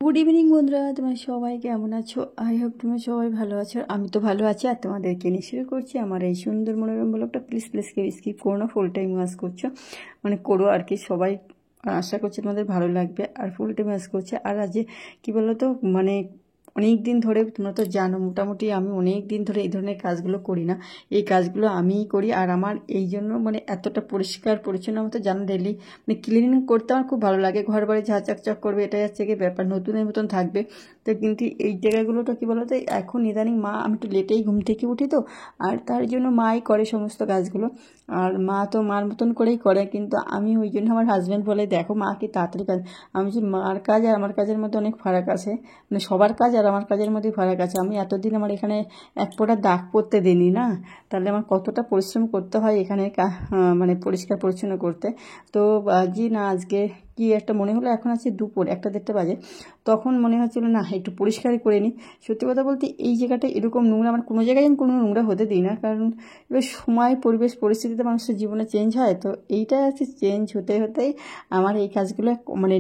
Good evening বন্ধুরা, তোমরা সবাই কেমন আছো? আই হোপ তোমরা সবাই ভালো আছো। আমি তো ভালো আছি। আর তোমাদেরকে নিয়ে শুরু করছি আমার এই সুন্দর মনোরম ব্লগটা। প্লিজ প্লিজ কেউ স্কিপ করো না, ফুল টাইম ওয়াচ করছো, মানে করো আর কি সবাই। আশা করছি তোমাদের ভালো লাগবে। আর ফুল টাইম ওয়াচ করছে। আর আজ কি বলো তো, মানে অনেক দিন ধরে, তোমরা তো জানো মোটামুটি আমি অনেক দিন ধরে এই ধরনের কাজগুলো করি না। এই কাজগুলো আমিই করি। আর আমার এই জন্য মানে এতটা পরিষ্কার পরিচ্ছন্ন, আমার তো জানো ডেলি মানে ক্লিনিং করতে আমার খুব ভালো লাগে। ঘর বাড়ি ঝাঁ চকচক করবে, এটাই হচ্ছে কি ব্যাপার, নতুনের মতন থাকবে। তো কিন্তু এই জায়গাগুলোটা কী বলো তো, এখন ইদানিং মা, আমি একটু লেটেই ঘুম থেকে উঠি তো, আর তার জন্য মাই করে সমস্ত কাজগুলো। আর মা তো মার মতন করেই করে, কিন্তু আমি ওই জন্য, আমার হাজব্যান্ড বলে দেখো মা কি তাড়াতাড়ি কাজ। আমি যে মার কাজ আর আমার কাজের মধ্যে অনেক ফারাক আছে, মানে সবার কাজ আর আমার কাজের মধ্যে ফারাক আছে। আমি এতদিন আমার এখানে এক ফোঁটা দাগ পড়তে দিইনি না, তাহলে আমার কতটা পরিশ্রম করতে হয় এখানে মানে পরিষ্কার পরিচ্ছন্ন করতে। তো আজই না, আজকে কি একটা মনে হলো, এখন আছে দুপুর 1-1:30 বাজে, তখন মনে হচ্ছিলো না একটু পরিষ্কারই করে নিই। সত্যি কথা বলতে এই জায়গাটা এরকম নোংরা, আমার কোনো জায়গায় আমি কোনো নোংরা হতে দিই না, কারণ এবার সময় পরিবেশ পরিস্থিতিতে মানুষের জীবনে চেঞ্জ হয়। তো এইটা আছে, চেঞ্জ হতে হতেই আমার এই কাজগুলো মানে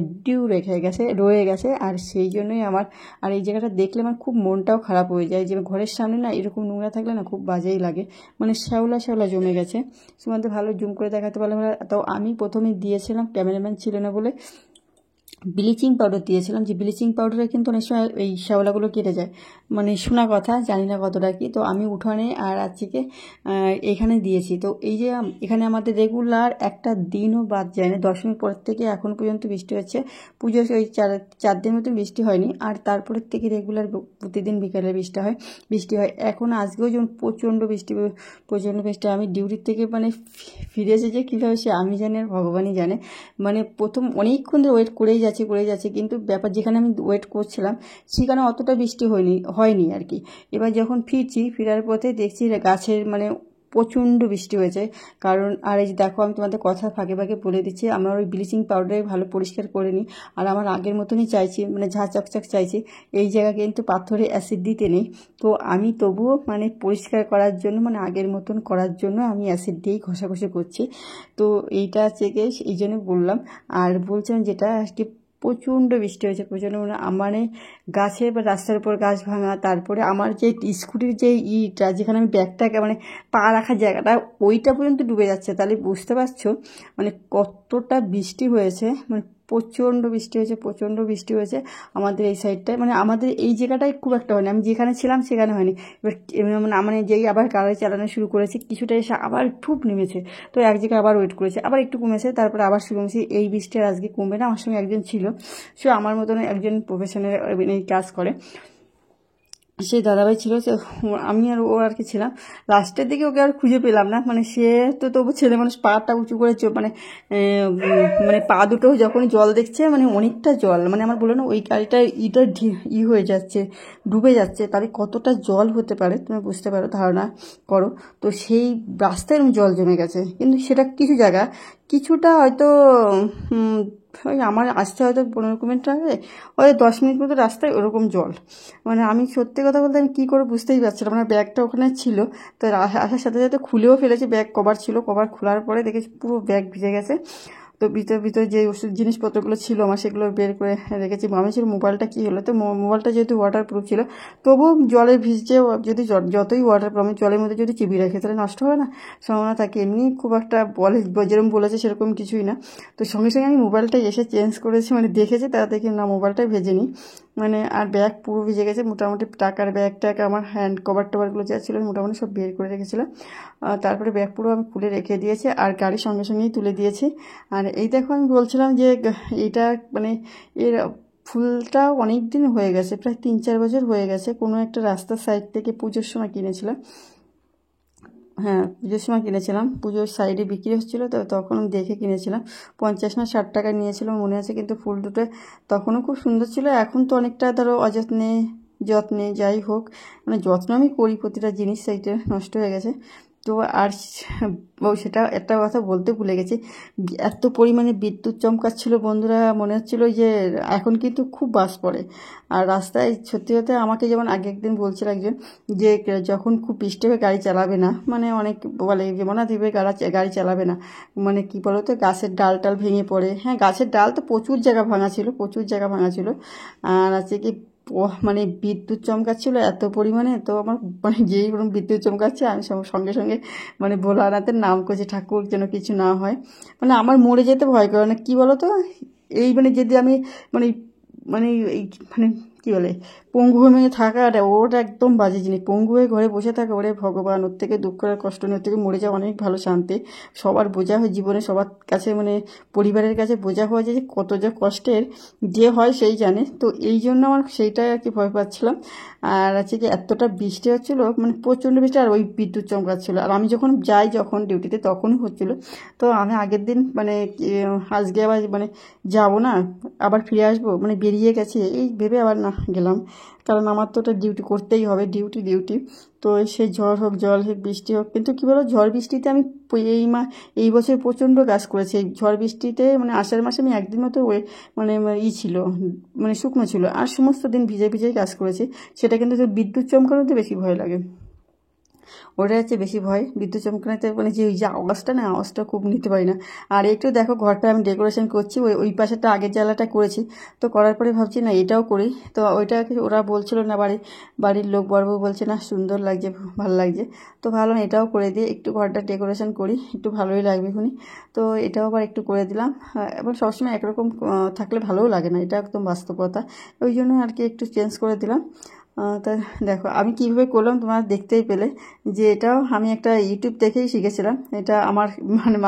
রয়ে গেছে। আর সেই জন্যই আমার, আর এই জায়গাটা দেখলে আমার খুব মনটাও খারাপ হয়ে যায়, যে ঘরের সামনে না এরকম নোংরা থাকলে না খুব বাজেই লাগে, মানে শ্যাওলা শ্যাওলা জমে গেছে। তোমাদের ভালো জুম করে দেখাতে পারলে ভালো। তো আমি প্রথমে দিয়েছিলাম, ক্যামেরাম্যান ছিল না বলে ব্লিচিং পাউডার দিয়েছিলাম, যে ব্লিচিং পাউডারে কিন্তু অনেক সময় এই শ্যাওলাগুলো কেটে যায়, মানে শোনা কথা, জানি না কতটা কি। তো আমি উঠানে আর আজকে এখানে দিয়েছি। তো এই যে এখানে আমাদের রেগুলার একটা দিনও বাদ যায় না, দশমীর পর থেকে এখন পর্যন্ত বৃষ্টি হচ্ছে। পুজো ওই 4 দিন মতো বৃষ্টি হয়নি, আর তারপরের থেকে রেগুলার প্রতিদিন বিকালে বৃষ্টি হয়। এখন আজকেও যেমন প্রচণ্ড বৃষ্টি। আমি ডিউটির থেকে মানে ফিরে এসেছে কীভাবে সে আমি জানি আর ভগবানই জানে। মানে প্রথম অনেকক্ষণ ধরে ওয়েট করেই যাচ্ছে, কিন্তু ব্যাপার যেখানে আমি ওয়েট করছিলাম সেখানে অতটা বৃষ্টি হয়নি আর কি। এবার যখন ফেরার পথে দেখছি গাছের মানে প্রচণ্ড বৃষ্টি হয়েছে। কারণ আর এই যে দেখো, আমি তোমাদের কথা ফাঁকে ফাঁকে বলে দিচ্ছি, আমার ওই ব্লিচিং পাউডারে ভালো পরিষ্কার করে নিই। আর আমার আগের মতনই চাইছি, মানে ঝাঁ চকচক চাইছি। এই জায়গায় কিন্তু পাথরে অ্যাসিড দিতে নেই, তো আমি তবুও মানে পরিষ্কার করার জন্য, মানে আগের মতন করার জন্য আমি অ্যাসিড দিয়েই ঘষাঘষি করছি। তো এইটা হচ্ছে গিয়ে এই জন্য বললাম। আর বলছিলাম যেটা আজকে প্রচণ্ড বৃষ্টি হয়েছে, প্রচণ্ড, মানে গাছে বা রাস্তার উপর গাছ ভাঙা, তারপরে আমার যে স্কুটির যে যেখানে আমি ব্যাগটাকে মানে পা রাখার জায়গাটা, ওইটা পর্যন্ত ডুবে যাচ্ছে। তাহলে বুঝতে পারছো মানে কতটা বৃষ্টি হয়েছে, মানে প্রচণ্ড বৃষ্টি হয়েছে আমাদের এই সাইডটায়। মানে আমাদের এই জায়গাটায় খুব একটা হয়নি, আমি যেখানে ছিলাম সেখানে হয়নি। এবার মানে যেই আবার গাড়ি চালানো শুরু করেছি, কিছুটা এসে আবার খুব নেমেছে। তো এক জায়গায় আবার ওয়েট করেছে, আবার একটু কমেছে, তারপরে আবার শুরু হয়েছে। এই বৃষ্টি আর আজকে কমবে না। আমার সঙ্গে একজন ছিল, সে আমার মতন একজন প্রফেশনাল এই কাজ করে, সেই দাদাভাই ছিল। সে আমি আর ও আর কি ছিলাম। লাস্টের দিকে ওকে আর খুঁজে পেলাম না, মানে সে তো তবু ছেলে মানুষ, পাটা উঁচু করে মানে মানে পা দুটো যখনই জল দেখছে, মানে অনেকটা জল, মানে আমার বললো না ওই গাড়িটা হয়ে যাচ্ছে, ডুবে যাচ্ছে, তাহলে কতটা জল হতে পারে তুমি বুঝতে পারো, ধারণা করো। তো সেই রাস্তায় এরকম জল জমে গেছে, কিন্তু সেটা কিছু জায়গা, কিছুটা হয়তো ওই আমার আসতে হয়তো 15 মিনিট আগে, ওই 10 মিনিট মতো রাস্তায় ওরকম জল। মানে আমি সত্যি কথা বলতে আমি কী করে বুঝতেই পারছিলাম। আমার ব্যাগটা ওখানে ছিল, তো আসার সাথে সাথে খুলেও ফেলেছি। ব্যাগ কভার ছিল, কভার খোলার পরে দেখেছি পুরো ব্যাগ ভিজে গেছে। তো ভিতরে যে ওষুধ জিনিসপত্রগুলো ছিল আমার, সেগুলো বের করে রেখেছি। আমি ছিল মোবাইলটা কী হলো, তো মোবাইলটা যেহেতু ওয়াটারপ্রুফ ছিল, তবুও জলে ভিজছে, যদি যতই ওয়াটারপ্রুফ, আমি জলের মধ্যে যদি চিবিয়ে রাখি তাহলে নষ্ট হবে না, সম্ভাবনা থাকে। এমনি খুব একটা যেরকম বলেছে সেরকম কিছুই না। তো সঙ্গে সঙ্গে আমি মোবাইলটা এসে চেঞ্জ করেছি, মানে দেখেছি, তারা দেখি না মোবাইলটাই ভেজে নিই। মানে আর ব্যাগ পুরো ভিজে গেছে মোটামুটি। টাকার ব্যাগ আমার হ্যান্ড কভার টভারগুলো যা ছিল মোটামুটি সব বের করে রেখেছিলাম। তারপরে ব্যাগ পুরো আমি খুলে রেখে দিয়েছি, আর গাড়ির সঙ্গে সঙ্গেই তুলে দিয়েছি। আর এই দেখো, আমি বলছিলাম যে এইটা মানে এর ফুলটা অনেক দিন হয়ে গেছে, প্রায় 3-4 বছর হয়ে গেছে। কোনো একটা রাস্তার সাইড থেকে পুজোর সময় কিনেছিলাম, হ্যাঁ পুজোর সময় কিনেছিলাম, পুজোর সাইডে বিক্রি হচ্ছিলো, তো তখন দেখে কিনেছিলাম। 50 না 60 টাকা নিয়েছিলাম মনে আছে, কিন্তু ফুল দুটো তখনও খুব সুন্দর ছিল। এখন তো অনেকটা ধরো যত্নে যাই হোক, মানে যত্ন আমি করি প্রতিটা জিনিস, সাইডে নষ্ট হয়ে গেছে। তো আর সেটা একটা কথা বলতে ভুলে গেছি, এত পরিমাণে বিদ্যুৎ চমকাচ্ছিল বন্ধুরা, মনে হচ্ছিল যে এখন কিন্তু খুব বাস পড়ে। আর রাস্তায় সত্যি কথা আমাকে যেমন আগে একদিন বলছিল একজন যে যখন খুব বৃষ্টি হবে গাড়ি চালাবে না, মানে অনেক বলে যেমন দিবে গাড়ি চালাবে না, মানে কি বলো তো গাছের ডাল টাল ভেঙে পড়ে। হ্যাঁ, গাছের ডাল তো প্রচুর জায়গা ভাঙা ছিল। আর আছে কি মানে বিদ্যুৎ চমকাচ্ছিল এত পরিমাণে, তো আমার মানে যেই বিদ্যুৎ চমকাচ্ছে আমি সঙ্গে সঙ্গে মানে ভোলানাথের নাম করছি, ঠাকুর যেন কিছু না হয়। মানে আমার মরে যেতে ভয় করে না, কি বলো তো, এই মানে যদি আমি মানে মানে এই মানে কী বলে পঙ্গু হয়ে থাকা, ওটা একদম বাজে জিনিস। পঙ্গু হয়ে ঘরে বসে থাকা, ওরে ভগবান, ওর থেকে দুঃখ আর কষ্ট নেই, ওর থেকে মরে যাওয়া অনেক ভালো, শান্তি। সবার বোঝা হয় জীবনে, সবার কাছে মানে পরিবারের কাছে বোঝা হওয়া যায় যে কত যে কষ্টের, যে হয় সেই জানে। তো এই জন্য আমার সেইটাই আর কি ভয় পাচ্ছিলাম। আর আছে কি এতটা বৃষ্টি হচ্ছিল, মানে প্রচণ্ড বৃষ্টি, আর ওই বিদ্যুৎ চমকাচ্ছিল। আর আমি যখন ডিউটিতে তখনই হচ্ছিল। তো আমি আগের দিন মানে আজকে আবার মানে যাবো না, আবার ফিরে আসবো, মানে বেরিয়ে গেছে এই ভেবে আবার না গেলাম, কারণ আমার তো ওটা ডিউটি করতেই হবে, ডিউটি। তো সেই ঝড় হোক জল হোক বৃষ্টি হোক, কিন্তু কী বলো, ঝড় বৃষ্টিতে আমি এই বছর প্রচণ্ড কাজ করেছি। এই ঝড় বৃষ্টিতে মানে আষাঢ় মাসে আমি একদিন মতো মানে ছিল, মানে শুকনো ছিল, আর সমস্ত দিন ভিজেই কাজ করেছি। সেটা কিন্তু বিদ্যুৎ চমকানোতে বেশি ভয় লাগে, ওটা হচ্ছে বেশি ভয়। বিদ্যুৎ চমকানোতে মানে যে ওই যে আওয়াজটা খুব নিতে পারি না। আর একটু দেখো ঘরটা আমি ডেকোরেশন করছি, ওই পাশেটা আগের জ্বালাটা করেছি, তো করার পরে ভাবছি না এটাও করি। তো ওইটাকে ওরা বলছিল না, বাড়ির লোক বড় বলছে না সুন্দর লাগছে, ভালো লাগছে। তো ভাবলাম এটাও করে দিয়ে একটু ঘরটা ডেকোরেশন করি, একটু ভালোই লাগবে এখনই। তো এটাও আবার একটু করে দিলাম। এবং সবসময় একরকম থাকলে ভালোও লাগে না, এটা একদম বাস্তবতা। ওই জন্য আর কি একটু চেঞ্জ করে দিলাম। তা দেখো আমি কীভাবে করলাম তোমরা দেখতেই পেলে, যে এটাও আমি একটা ইউটিউব দেখেই শিখেছিলাম। এটা আমার মানে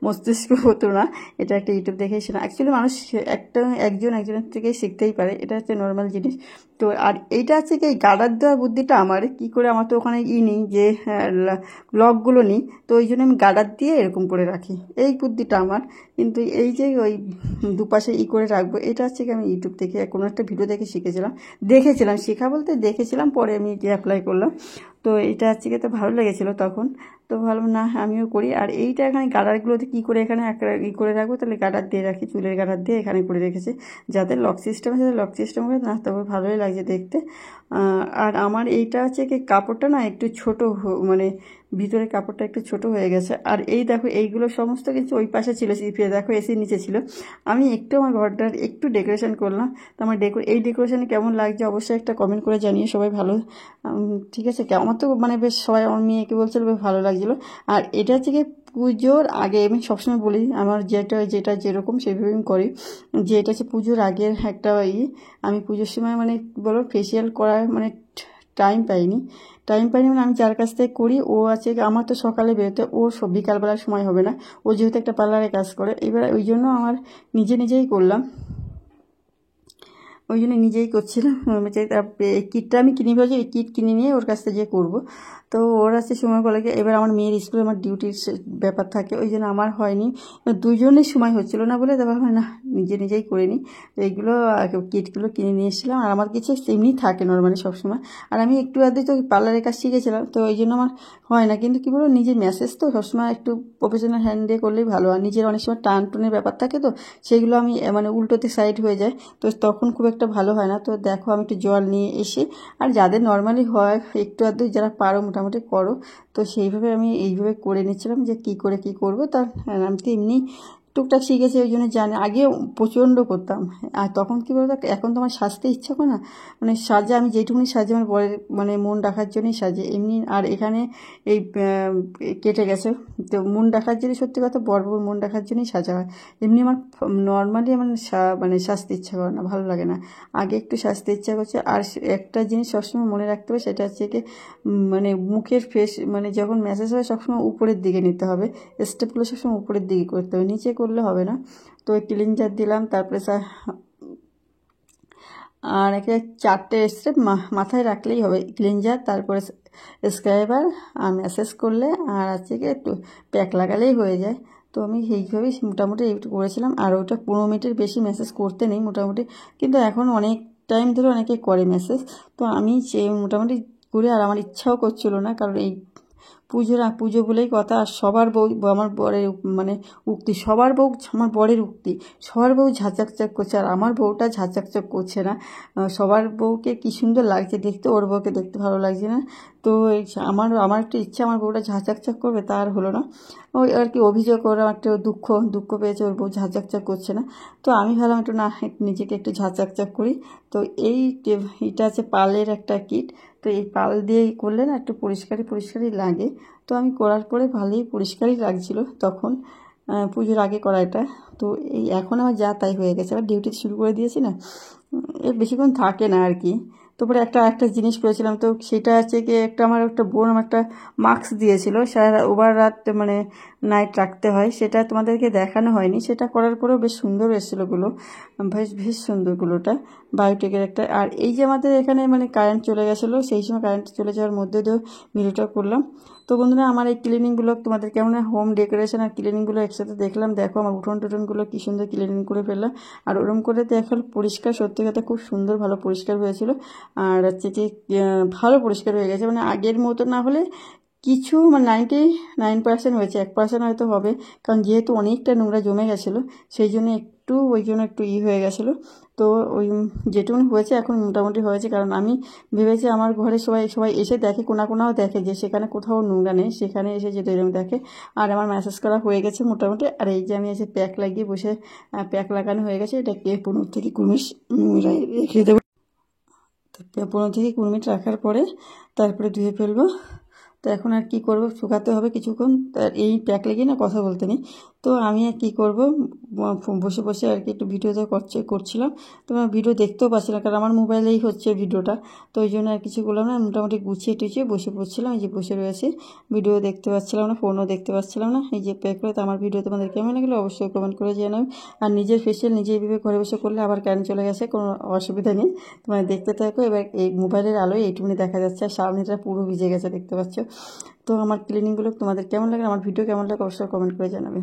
মস্তিষ্ক হতো না, এটা একটা ইউটিউব দেখেই শিখলাম। অ্যাকচুয়ালি মানুষ একজনের থেকেই শিখতেই পারে, এটা হচ্ছে নর্মাল জিনিস। তো আর এইটা হচ্ছে কি গার্ডার দেওয়ার বুদ্ধিটা আমার কী করে, আমার তো ওখানে নেই যে লকগুলো নেই, তো ওই জন্য আমি গার্ডার দিয়ে এরকম করে রাখি, এই বুদ্ধিটা আমার। কিন্তু এই যে ওই দুপাশে করে রাখবো, এটা হচ্ছে কি আমি ইউটিউব থেকে কোনো একটা ভিডিও দেখে দেখেছিলাম, শেখা বলতে দেখেছিলাম, পরে আমি অ্যাপ্লাই করলাম। তো এটা হচ্ছে কি তো ভালো লেগেছিলো তখন, তো ভাবলাম না আমিও করি। আর এইটা এখানে গার্ডারগুলোতে কী করে এখানে একটা করে রাখবো, তাহলে গার্ডার দিয়ে রাখি, চুলের গার্ডার দিয়ে এখানে করে রেখেছে, যাতে লক সিস্টেম আছে, লক সিস্টেম করে না, তবে ভালোই লাগছে দেখতে। আর আমার এইটা হচ্ছে কি কাপড়টা না একটু ছোটো, মানে ভিতরে কাপড়টা একটু ছোট হয়ে গেছে। আর এই দেখো এইগুলো সমস্ত কিছু ওই পাশে ছিল, দেখো এসির নিচে ছিল। আমি একটু আমার ঘরটার একটু ডেকোরেশন করলাম। তো আমার এই ডেকোরেশনে কেমন লাগছে অবশ্যই একটা কমেন্ট করে জানিয়ে সবাই ভালো। ঠিক আছে, আমার তো মানে বেশ সবাই আমার মেয়েকে বলছিল বেশ ভালো লাগছিলো। আর এটা হচ্ছে কি পুজোর আগে, আমি সবসময় বলি আমার যেটা যেরকম সেভাবে আমি করি, যে এটা হচ্ছে পুজোর আগের একটা আমি পুজোর সময় মানে বলো ফেসিয়াল করার মানে টাইম পাইনি, মানে আমি যার কাছ থেকে করি ও আছে, আমার তো সকালে বেরোতে, ও বিকালবেলার সময় হবে না, ও যেহেতু একটা পার্লারে কাজ করে, এবার ওই জন্য আমার নিজেই করলাম, ওই জন্য নিজেই করছিলাম। কিটটা আমি কিনে ফেলছি, এই কিট কিনে নিয়ে ওর কাছ থেকে যে করবো। তো ওর আছে সময় বলে এবার আমার মেয়ের স্কুলে আমার ডিউটির ব্যাপার থাকে, ওই জন্য আমার হয়নি, দুজনের সময় হচ্ছিলো না বলে তারপর হয় না নিজেই করে নিই। তো এইগুলো কিটগুলো কিনে নিয়ে এসেছিলাম। আর আমার কিছু এমনি থাকে নর্মালি সবসময়। আর আমি একটু আধে তো পার্লারের কাজ শিখেছিলাম, তো ওই জন্য আমার হয় না। কিন্তু কী বলবো, নিজের মেসেজ তো সবসময় একটু প্রফেশনাল হ্যান্ড দিয়ে করলেই ভালো। আর নিজের অনেক সময় টানের ব্যাপার থাকে, তো সেইগুলো আমি মানে উল্টোতে সাইড হয়ে যায়, তো তখন খুব একটা ভালো হয় না। তো দেখো আমি একটু জল নিয়ে এসে, আর যাদের নর্মালি হয় একটু আধটু যারা পারো মোটামুটি করো, তো সেইভাবে আমি এইভাবে করে নিচ্ছিলাম যে কী করে কী করবো। তার আমি তো এমনি টুকটাক শিখেছি, ওই জন্য জানি, আগে প্রচণ্ড করতাম। আর তখন কী বলতো, এখন তো আমার সাজতে ইচ্ছা করে না, মানে সাজে আমি যেটুকুনি সাজে আমার বরের মানে মন রাখার জন্যই সাজে এমনি। আর এখানে এই কেটে গেছে, তো মন রাখার জন্যই, সত্যি কথা বরবর মন রাখার জন্যই সাজা হয়। এমনি আমার নর্মালি আমার মানে সাজতে ইচ্ছা করে না, ভালো লাগে না। আগে একটু সাজতে ইচ্ছা করছে। আর একটা জিনিস সবসময় মনে রাখতে হবে, সেটা হচ্ছে কি মানে মুখের ফেস মানে যখন ম্যাসেজ হয় সবসময় উপরের দিকে নিতে হবে, স্টেপগুলো সবসময় উপরের দিকে করতে হবে, নিচে করলে হবে না। তো ওই ক্লিনজার দিলাম, তারপরে আর একটা 4টে স্টেপ মাথায় রাখলেই হবে, ক্লিনজার, তারপরে স্ক্রাইবার, আর ম্যাসেজ করলে, আর আছে কি একটু প্যাক লাগালেই হয়ে যায়। তো আমি এইভাবেই মোটামুটি একটু করেছিলাম। আর ওটা 15 মিনিটের বেশি মেসেজ করতে নেই মোটামুটি, কিন্তু এখন অনেক টাইম ধরে অনেকে করে মেসেজ, তো আমি মোটামুটি করে, আর আমার ইচ্ছাও করছিল না, কারণ এই পুজো বলেই কথা। আর সবার বউ আমার বরের মানে উক্তি, সবার বউ আমার বরের উক্তি, সবার বউ ঝাঁচাকচাক করছে আর আমার বউটা ঝাঁচাকচাক করছে না। সবার বউকে কি সুন্দর লাগছে দেখতে, ওর বউকে দেখতে ভালো লাগছে না। তো আমার একটা ইচ্ছা আমার বউটা ঝাঁচাকচাক করবে, তা আর হলো না। ওই আর কি অভিযোগ, ওরা একটা দুঃখ পেয়েছে ওর বউ ঝাঁচাকচাক করছে না। তো আমি ভাবলাম একটু না, নিজেকে একটু ঝাঁচাকচাক করি। তো এটা আছে পালের একটা কিট। তো এই পাল দিয়ে করলে না একটু পরিষ্কারই লাগে। তো আমি করার পরে ভালোই পরিষ্কারই লাগছিল তখন, পুজোর আগে করা এটা। তো এই এখন আমার যা তাই হয়ে গেছে, আবার ডিউটি শুরু করে দিয়েছি না, এর বেশিক্ষণ থাকে না আর কি। তারপরে একটা জিনিস করেছিলাম, তো সেটা হচ্ছে কি আমার একটা বোন আমার একটা মাস্ক দিয়েছিল, সারা ওভার রাত মানে নাইট রাখতে হয়, সেটা তোমাদেরকে দেখানো হয়নি। সেটা করার পরেও বেশ সুন্দর এসেছিলো গুলো, বেশ সুন্দর গুলোটা, বায়োটেকের একটা। আর এই যে আমাদের এখানে মানে কারেন্ট চলে গেছিলো, সেই সময় কারেন্ট চলে যাওয়ার মধ্যে দিয়েও ভিডিওটা করলাম। তো বন্ধুরা, আমার এই ক্লিনিংগুলো তোমাদের কেমন হোম ডেকোরেশন আর ক্লিনিংগুলো একসাথে দেখলাম। দেখো আমার উঠোন টুটনগুলো কী সুন্দর ক্লিনিং করে ফেললাম। আর ওরম করে দেখো পরিষ্কার, সত্যি কথা খুব সুন্দর ভালো পরিষ্কার হয়েছিল। আর হচ্ছে কি ভালো পরিষ্কার হয়ে গেছে, মানে আগের মতো না হলে কিছু মানে 99% হয়েছে, 1% হয়তো হবে, কারণ যেহেতু অনেকটা নোংরা জমে গেছিলো সেই জন্য একটু হয়ে গেছিলো। তো ওই যেটুকুনি হয়েছে এখন মোটামুটি হয়েছে, কারণ আমি ভেবেছি আমার ঘরে সবাই এসে দেখে, কোনাও দেখে যে সেখানে কোথাও নোংরা নেই, সেখানে এসে যেটা এরকম দেখে। আর আমার ম্যাসেজ করা হয়ে গেছে মোটামুটি। আর এই যে আমি এসে প্যাক লাগিয়ে বসে, প্যাক লাগানো হয়ে গেছে, এটাকে 15 থেকে 20 মিনিট রেখে দেবো। 15 থেকে 20 মিনিট রাখার পরে তারপরে ধুয়ে ফেলবো। তো এখন আর কি করব, শুকাতে হবে কিছুক্ষণ। এই প্যাক লেগে না কথা বলতে নেই। তো আমি আর কী করবো, বসে আর কি একটু ভিডিওটা করছিলাম। তো আমার ভিডিও দেখতেও পাচ্ছি না, কারণ আমার মোবাইলেই হচ্ছে ভিডিওটা। তো ওই জন্য আর কিছু করলাম না, মোটামুটি গুছিয়ে টুছিয়ে বসে পড়ছিলাম। এই যে বসে রয়েছে, ভিডিও দেখতে পাচ্ছিলাম না, ফোনও দেখতে পাচ্ছিলাম না। এই যে প্যাক করে। তো আমার ভিডিও তোমাদের কেমন লাগলো অবশ্যই কমেন্ট করে জানাবে। আর নিজের ফেসিয়াল নিজে এইভাবে ঘরে বসে করলে, আবার কারেন্ট চলে গেছে, কোনো অসুবিধা নেই। তোমরা দেখতে থাকো। এবার এই মোবাইলের আলোয় এইটুকুনি দেখা যাচ্ছে, আর সামনেটা পুরো ভিজে গেছে দেখতে পাচ্ছ। তো আমার ক্লিনিংগুলো তোমাদের কেমন লাগে, আমার ভিডিও কেমন লাগে অবশ্যই কমেন্ট করে জানাবে।